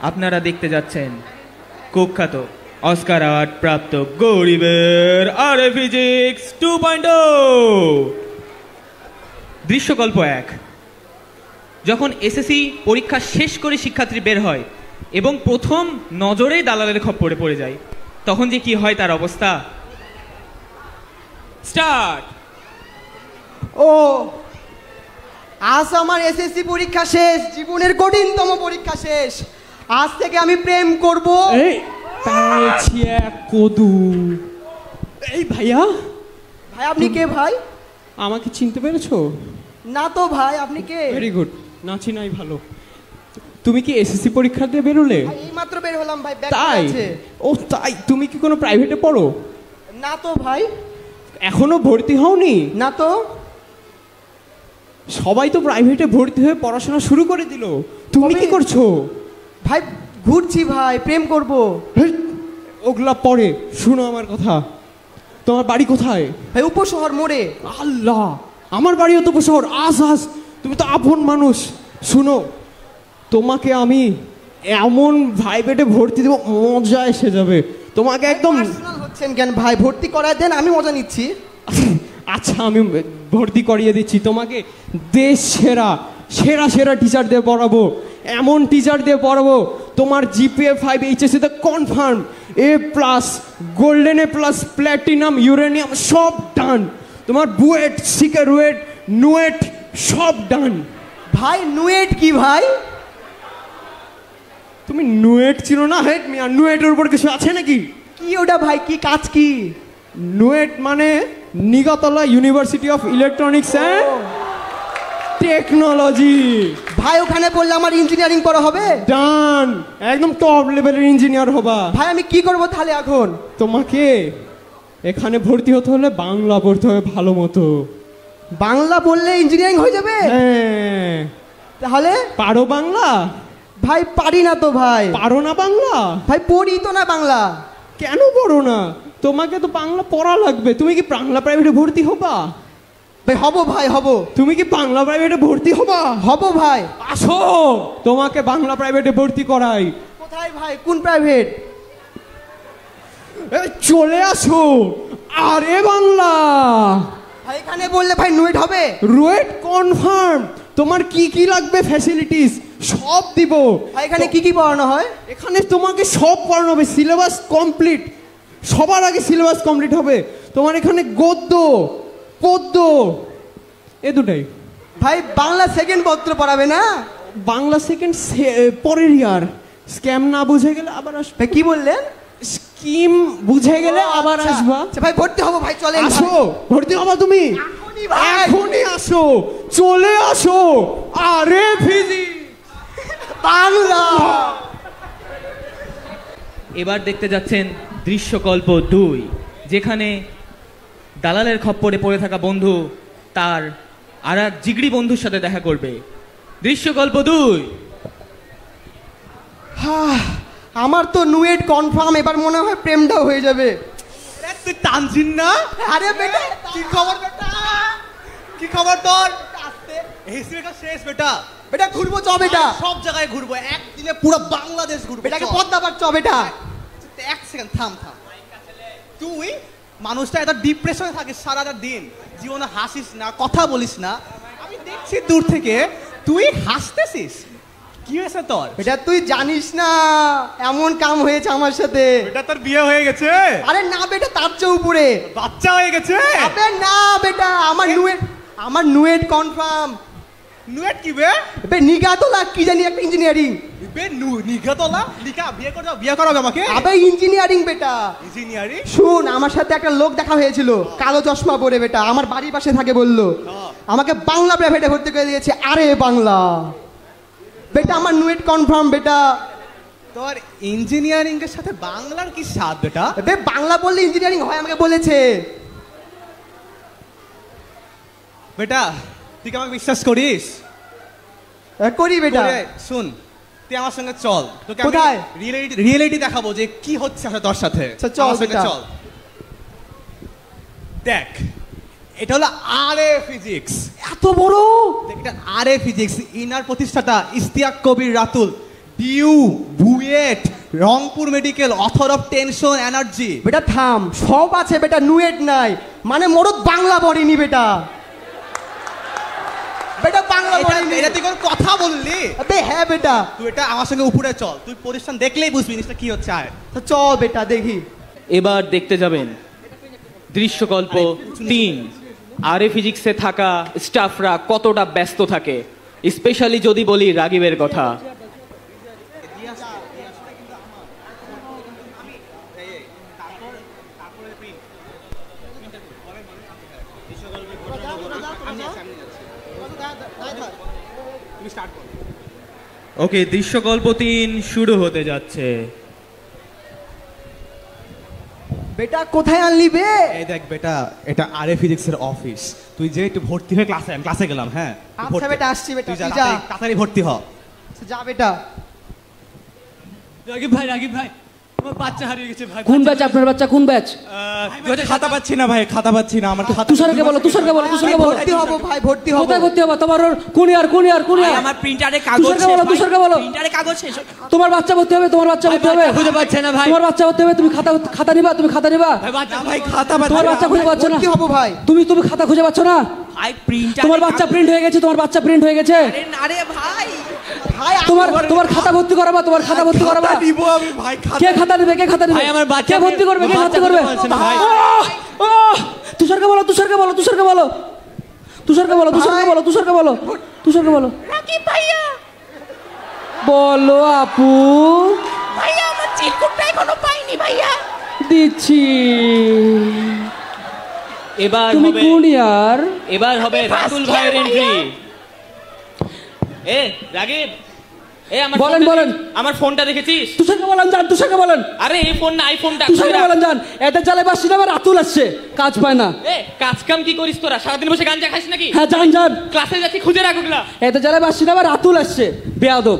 আপনারা দেখতে যাচ্ছেন কুখ্যাত অস্কার অ্যাওয়ার্ড প্রাপ্ত গরিবের আরএ ফিজিক্স 2.0 দৃশ্যকল্প 1। যখন এসএসসি পরীক্ষা শেষ করে শিক্ষার্থী বের হয় এবং প্রথম নজরেই দালালের খপ্পরে পড়ে যায়, তখন যে কি হয় তার অবস্থা। স্টার্ট। ও আজ আমার এসএসসি পরীক্ষা শেষ, জীবনের কঠিনতম পরীক্ষা শেষ। আজ থেকে আমি প্রেম করব। এই ভাইয়া, ভাই আপনি কে ভাই? আমাকে চিনতে পেরেছো? না তো ভাই, আপনি কে? ভেরি গুড, নাচি নাই ভালো। তুমি কি এসএসসি পরীক্ষা দিয়ে বেরোলে? এইমাত্র বের হলাম ভাই। তাই? ও তাই, তুমি কি কোনো প্রাইভেটে পড়ো? না তো ভাই। এখনো ভর্তি হওনি? না তো। সবাই তো প্রাইভেটে ভর্তি হয়ে পড়াশোনা শুরু করে দিল, তুমি কি করছো? ভাই ঘুরছি ভাই, প্রেম করব। ওগুলা পরে শুনো আমার কথা। তোমার বাড়ি কোথায়? ভাই উপশহর মোড়ে। আল্লাহ, আমার বাড়িও তো উপশহর। আজ তুমি তো আপন মানুষ। শুনো, তোমাকে আমি এমন প্রাইভেটে ভর্তি দেবো, মজা এসে যাবে তোমাকে। একদম পার্সোনাল হচ্ছেন কেন ভাই? ভর্তি করায় দেন, আমি মজা নিচ্ছি। আচ্ছা, আমি ভর্তি করিয়ে দিচ্ছি তোমাকে। দেশ সেরা সেরা সেরা টিচার দিয়ে পড়াবো, এমন টিচার দিয়ে পড়াবো তোমার জিপিএ 5 এইচএসসিতে confirm A+, golden A+, platinum, uranium সব ডান। তোমার বুয়েট, সিকারুয়েট, নুয়েট সব ডান। ভাই নুয়েট কি ভাই? তুমি নুয়েট চিনো না? হেড মিয়া, নুয়েটের উপর কিছু আছে নাকি? কি ওটা ভাই? কি কাজ কি? নুয়েট মানে Nigatola university of electronics and technology. ভাই ওখানে পড়লে আমার ইঞ্জিনিয়ারিং পড়া হবে? ডান, একদম টপ লেভেলের ইঞ্জিনিয়ার হবা। ভাই আমি কি করব তাহলে এখন? তোমাকে এখানে ভর্তি হতে হলে বাংলা পড়তে হবে ভালো মতো। বাংলা পড়লে ইঞ্জিনিয়ারিং হয়ে যাবে? হ্যাঁ। তাহলে পারো বাংলা? ভাই পারি না তো ভাই। পারো না বাংলা? ভাই পড়ি তো না বাংলা। কেন পড়ো না? তোমাকে তো বাংলা পড়া লাগবে। তুমি কি বাংলা প্রাইভেটে ভর্তি হবা? ভাই হব ভাই, হব। তুমি কি বাংলা প্রাইভেটে ভর্তি হবা? হব ভাই। আসো, তোমাকে বাংলা প্রাইভেটে ভর্তি করাই। কোথায় ভাই? কোন প্রাইভেট? চলে আসো। আরে বাংলা। ভাই এখানে বললে ভাই নুয়েট হবে? রুয়েট কনফার্ম। তোমার কি কি লাগবে ফ্যাসিলিটিস সব দিব। ভাই এখানে কি কি পড়ানো হয়? এখানে তোমাকে সব পড়ানো হবে, সিলেবাস কমপ্লিট। সবার আগে সিলেবাস কমপ্লিট হবে। তোমার এখানে গদ্য, পদ্য, এ দুটাই। ভাই বাংলা সেকেন্ড পত্র পড়াবে না? বাংলা সেকেন্ড পরের ইয়ার। স্ক্যাম না বুঝে গেলে আবার আসবে। ভাই কি বললেন? স্কিম বুঝে গেলে আবার আসবা। আচ্ছা ভাই ভর্তি হবো ভাই, চলেন। আসো, ভর্তি হবা তুমি এখনই। আসো, চলে আসো। আরে ফিজিক্স বাংলা। এবার দেখতে যাচ্ছেন দৃশ্যকল্প 2, যেখানে দালালের খপ্পরে পড়ে থাকা বন্ধু তার আর এক জিগড়ি বন্ধুর সাথে দেখা করবে। দৃশ্যকল্প 2। আমার তো নুয়েট কনফার্ম, এবার মনে হয় প্রেমটাও হয়ে যাবে। তুই টানছিস না? আরে বেটা কি খবর বেটা? কি খবর তোর? হিস্ট্রিটা শেষ বেটা। বেটা ঘুরবো চ বেটা, সব জায়গায় ঘুরবো, একদিনে পুরো বাংলাদেশ ঘুরবো। বেটাকে পদ্মাপাড় চ বেটা। এক সেকেন্ড থাম। তুই মানুষটা এত ডিপ্রেশনে থাকিস সারাটা দিন, জীবনে হাসিস না, কথা বলিস না। আমি দেখছি দূর থেকে তুই হাসতেছিস। কি হয়েছে তোর? বেটা তুই জানিস না এমন কাম হয়েছে আমার সাথে। বেটা তোর বিয়ে হয়ে গেছে? আরে না বেটা, তার চেয়ে উপরে বাচ্চা হয়ে গেছে। আবে না বেটা, আমার নুয়েট কনফার্ম। নুয়েট কি বে? নিগাতলা কি জানি একটা ইঞ্জিনিয়ারিং। নিগাতলা লিখা বিয়ে করাবে আমাকে? আবে ইঞ্জিনিয়ারিং বেটা। ইঞ্জিনিয়ারিং? শুন, আমার সাথে একটা লোক দেখা হয়েছিল, কালো চশমা পরে বেটা, আমার বাড়ির পাশে থাকে, বললো আমাকে বাংলা প্রাইভেটে ভর্তি করে দিয়েছে। আরে বাংলা বেটা, আমার নুয়েট কনফার্ম বেটা। তোর ইঞ্জিনিয়ারিং এর সাথে বাংলার কি সাথ বেটা? বাংলা বললে ইঞ্জিনিয়ারিং হয় আমাকে বলেছে। বেটা তুই কি আমাকে বিশ্বাস করিস? করি বেটা। শুন, তুই আমার সঙ্গে চল, তোকে কোথায় রিয়েলিটি দেখাবো যে কি হচ্ছে তোর সাথে। চল বেটা, চল। দেখ, এটা হলো আরএ ফিজিক্স। এত বড়! এটা আরএ ফিজিক্স, ইনার প্রতিষ্ঠাতা Ishtiaq Kabir Ratul DU, BUET, Rangpur medical, author of tension energy. বেটা থাম, সব আছে বেটা, নুয়েট নাই, মানে মরদ বাংলা পড়িনি বেটা। বেটা বাংলা পড়িনি। এটা তুই কোন কথা বললি? আবে হ্যাঁ বেটা। তুই এটা আমার সঙ্গে উপরে চল, তুই প্রতিষ্ঠান দেখলেই বুঝবি জিনিসটা কি হচ্ছে। আয় তো চল বেটা দেখি। এবার দেখতে যাবেন দৃশ্যকল্প 3। আরে ফিজিক্সে থাকা স্টাফরা কতটা ব্যস্ত থাকে, স্পেশালি যদি বলি রাগিবের কথা। ওকে, দৃশ্যকল্প 3 শুরু হতে যাচ্ছে। বেটা কোথায় আনলি বে? এই দেখ বেটা, এটা আরে ফিজিক্সের অফিস। তুই যে একটু ভর্তি হয়ে ক্লাসে গেলাম। হ্যাঁ আচ্ছা বেটা, আসছি বেটা, তুই যা, তুই যা। তাড়াতাড়ি ভর্তি হ। আচ্ছা, যা বেটা। রাগিব ভাই আমার বাচ্চা হারিয়ে গেছে ভাই। কোন ব্যাচ আপনার বাচ্চা, কোন ব্যাচ? খাতা পাচ্ছি না ভাই, খাতা পাচ্ছি না আমার খাতা। তুষারকে বলো, তুষারকে বলো, তুষারকে বলো। ভর্তি হবো ভাই, ভর্তি হবো। কোথায় ভর্তি হবে তোমার? কোন ইয়ার? আমার প্রিন্টারে কাগজ তুষারকে বলো, তুষারকে বলো। প্রিন্টারে কাগজ শেষ। তোমার বাচ্চা ভর্তি হবে, তোমার বাচ্চা ভর্তি হবে। খুঁজে পাচ্ছে না ভাই। তোমার বাচ্চা ভর্তি হবে, তুমি খাতা নিবা, তুমি খাতা নিবা। ভাই খাতা পাচ্ছি তোমার না। বাচ্চা খুঁজে পাচ্ছ না। ভর্তি হবো ভাই। তুমি খাতা খুঁজে পাচ্ছ না। ভাই প্রিন্টারে তোমার বাচ্চা প্রিন্ট হয়ে গেছে, তোমার বাচ্চা প্রিন্ট হয়ে গেছে। আরে না রে ভাই। ভাই তোমার খাতা ভর্তি করাবা, তোমার খাতা ভর্তি করাবা। নিব আমি ভাই খাতা। কে খাতা নেবে, কে খাতা নেবে? ভাই, আমার বাচ্চা কে ভর্তি করবে, কে ভর্তি করবে? পাচ্ছে না ভাই। তুষারকে বলো, তুষারকে বলো, তুষারকে বলো। তুষারকে বলো, তুষারকে বলো, তুষারকে বলো, তুষারকে বলো। রাকিব ভাইয়া, বলো আপু। ভাইয়া আমার চিরকুটটা এখনো পাইনি ভাইয়া। দিচ্ছি। এবার তুমি হবে কোন ইয়ার? এবার হবে রাতুল ভাইয়ের এন্ট্রি। এ রাগিব, আমার বলেন, ফোনটা বলেন। আমার ফোনটা দেখেছিস? তুষারকে বলেন যান, তুষারকে বলেন। আরে এই ফোন না, আইফোনটা। তুষারকে বলেন যান। এতে চালে বাসি না, রাতুল আসছে, কাজ পায় না। এ কাজ কাম কি করিস তোরা? সারাদিন বসে গাঞ্জা খাস নাকি? হ্যাঁ যান যান। ক্লাসে যাচ্ছি, খুঁজে রাখ ওগুলা। এতে চালে বাসি না, রাতুল আসছে, বেয়াদব।